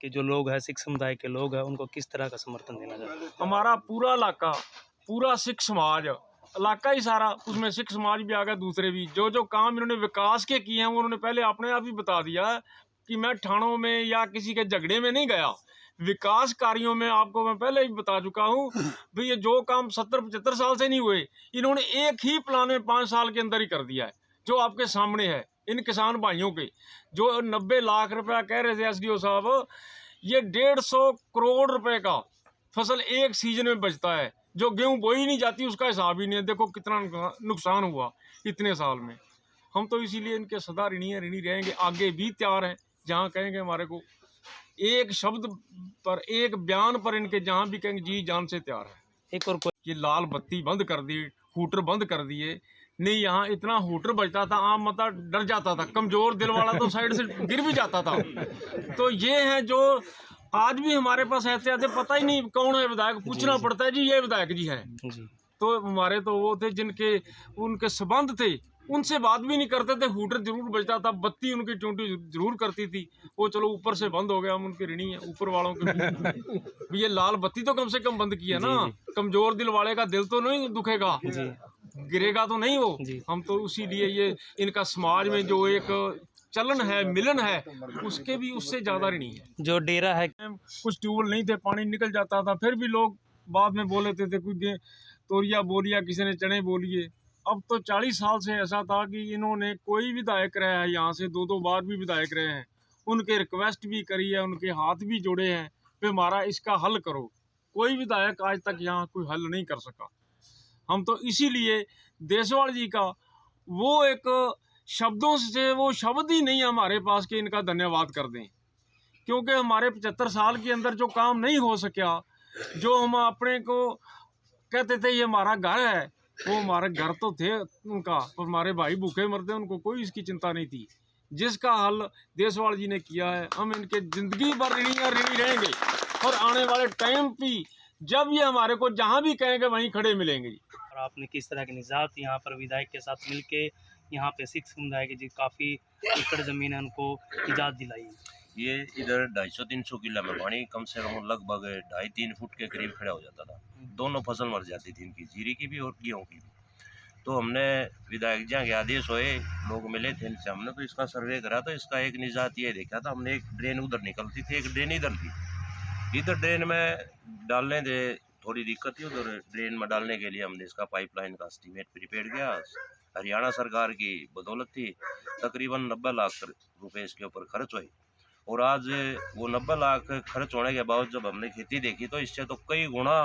कि जो लोग हैं, सिख समुदाय के लोग हैं, उनको किस तरह का समर्थन देना चाहते हैं? हमारा पूरा इलाका, पूरा सिख समाज, इलाका ही सारा, उसमें सिख समाज भी आ गया, दूसरे भी जो जो काम इन्होंने विकास के किए हैं वो उन्होंने पहले अपने आप ही बता दिया है कि मैं थानों में या किसी के झगड़े में नहीं गया। विकास कार्यों में आपको मैं पहले ही बता चुका हूँ भाई, ये जो काम 70-75 साल से नहीं हुए, इन्होंने एक ही प्लान में 5 साल के अंदर ही कर दिया है। जो आपके सामने है, इन किसान भाइयों के जो 90 लाख रुपया कह रहे थे एसडीओ साहब, ये 150 करोड़ रुपए का फसल एक सीजन में बचता है। जो गेहूं बोई नहीं जाती उसका हिसाब ही नहीं है। देखो कितना नुकसान हुआ इतने साल में। हम तो इसीलिए इनके सदा ऋणी रहेंगे, आगे भी तैयार हैं। जहाँ कहेंगे हमारे को, एक शब्द पर, एक बयान पर इनके जहाँ भी कहेंगे जी जान से तैयार है। एक और ये लाल बत्ती बंद कर दी, हूटर बंद कर दिए। नहीं, यहाँ इतना हूटर बजता था, आम मतलब डर जाता था, कमजोर दिल वाला तो साइड से गिर भी जाता था। तो ये है जो आज भी हमारे पास ऐसे आते, पता ही नहीं कौन है विधायक, पूछना पड़ता है जी ये विधायक जी हैं। तो हमारे तो वो थे जिनके उनके संबंध थे, उनसे बात भी नहीं करते थे। हूटर जरूर बजता था, बत्ती उनकी चूंटी जरूर करती थी। वो चलो ऊपर से बंद हो गया, हम उनके ऋणी हैं, ऊपर वालों के भी। ये लाल बत्ती तो कम से कम बंद किया ना। कमजोर दिल वाले का दिल तो नहीं दुखेगा, गिरेगा तो नहीं वो। हम तो उसी लिए ये इनका समाज में जो एक चलन है, मिलन है, उसके भी उससे ज्यादा ऋणी है। जो डेरा है, कुछ ट्यूबवेल नहीं थे, पानी निकल जाता था, फिर भी लोग बाद में बोल लेते थे, कुछ तोरिया बोलिया, किसी ने चने बोलिए। अब तो 40 साल से ऐसा था कि इन्होंने कोई विधायक रहा है, यहाँ से 2-2 बार भी विधायक रहे हैं, उनके रिक्वेस्ट भी करी है, उनके हाथ भी जोड़े हैं कि हमारा इसका हल करो। कोई विधायक आज तक यहाँ कोई हल नहीं कर सका। हम तो इसीलिए देसवाल जी का वो एक शब्दों से, वो शब्द ही नहीं है हमारे पास कि इनका धन्यवाद कर दें। क्योंकि हमारे 75 साल के अंदर जो काम नहीं हो सका, जो हम अपने को कहते थे ये हमारा घर है, वो हमारे घर तो थे उनका, पर हमारे भाई भूखे मरते, उनको कोई इसकी चिंता नहीं थी। जिसका हल देसवाल जी ने किया है, हम इनके जिंदगी भर ऋणी रहेंगे। और आने वाले टाइम भी जब ये हमारे को जहाँ भी कहेंगे वहीं खड़े मिलेंगे। और आपने किस तरह के निजात यहाँ पर विधायक के साथ मिलके यहाँ पे सिख समुदाय के जी काफ़ी एकड़ ज़मीन है उनको इजाज़त दिलाई है? ये इधर 250-300 किला में पानी कम से कम लगभग 2.5-3 फुट के करीब खड़ा हो जाता था। दोनों फसल मर जाती थी इनकी, जीरी की भी और गेहूँ की भी। तो हमने विधायक जी के आदेश हुए, लोग मिले थे इनसे, हमने तो इसका सर्वे करा। तो इसका एक निजात ये देखा था हमने, एक ड्रेन उधर निकलती थी, एक ड्रेन इधर थी। इधर ड्रेन में डालने दे थोड़ी दिक्कत थी, उधर ड्रेन में डालने के लिए हमने इसका पाइपलाइन का एस्टीमेट प्रिपेयर किया। हरियाणा सरकार की बदौलत थी, तकरीबन 90 लाख रुपए इसके ऊपर खर्च हुए। और आज वो 90 लाख खर्च होने के बाद जब हमने खेती देखी तो इससे तो कई गुना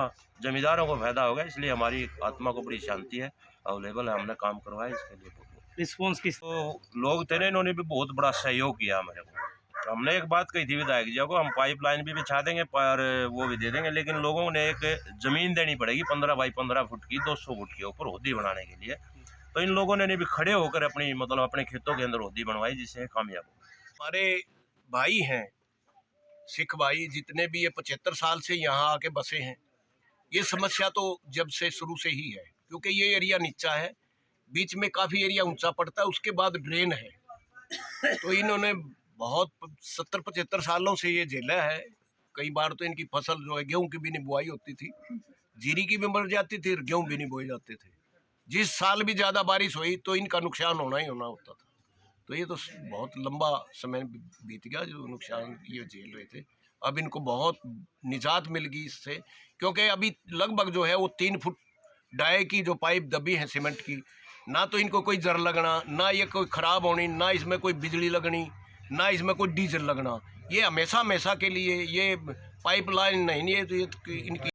जमींदारों को फायदा हो गया। इसलिए हमारी आत्मा को बड़ी शांति है, अवेलेबल है, हमने काम करवाया इसके लिए। रिस्पॉन्स किस? तो लोग थे ना, इन्होंने भी बहुत बड़ा सहयोग किया हमारे को। तो हमने एक बात कही थी विधायक जी को, हम पाइपलाइन भी बिछा देंगे पर वो भी दे देंगे, लेकिन लोगों ने एक ज़मीन देनी पड़ेगी 15 बाई 15 फुट की, 200 फुट के ऊपर होदी बनाने के लिए। तो इन लोगों ने भी खड़े होकर अपनी मतलब अपने खेतों के अंदर होदी बनवाई, जिससे कामयाब हो। हमारे भाई हैं सिख भाई, जितने भी ये 75 साल से यहाँ आके बसे हैं। ये समस्या तो जब से शुरू से ही है, क्योंकि ये एरिया नीचा है, बीच में काफ़ी एरिया ऊंचा पड़ता है, उसके बाद ड्रेन है। तो इन्होंने बहुत 70-75 सालों से ये झेला है। कई बार तो इनकी फसल जो है, गेहूं की भी नहीं बुआई होती थी, जीरी की भी मर जाती थी, गेहूं भी नहीं बोए जाते थे। जिस साल भी ज़्यादा बारिश हुई तो इनका नुकसान होना ही होना होता था। तो ये तो बहुत लंबा समय बीत गया जो नुकसान ये झेल रहे थे। अब इनको बहुत निजात मिल गई इससे, क्योंकि अभी लगभग जो है वो 3 फुट डाई की जो पाइप दबी है सीमेंट की, ना तो इनको कोई जर लगना, ना ये कोई ख़राब होनी, ना इसमें कोई बिजली लगनी, ना इसमें कोई डीजल लगना। ये हमेशा के लिए ये पाइपलाइन नहीं है, तो ये इनकी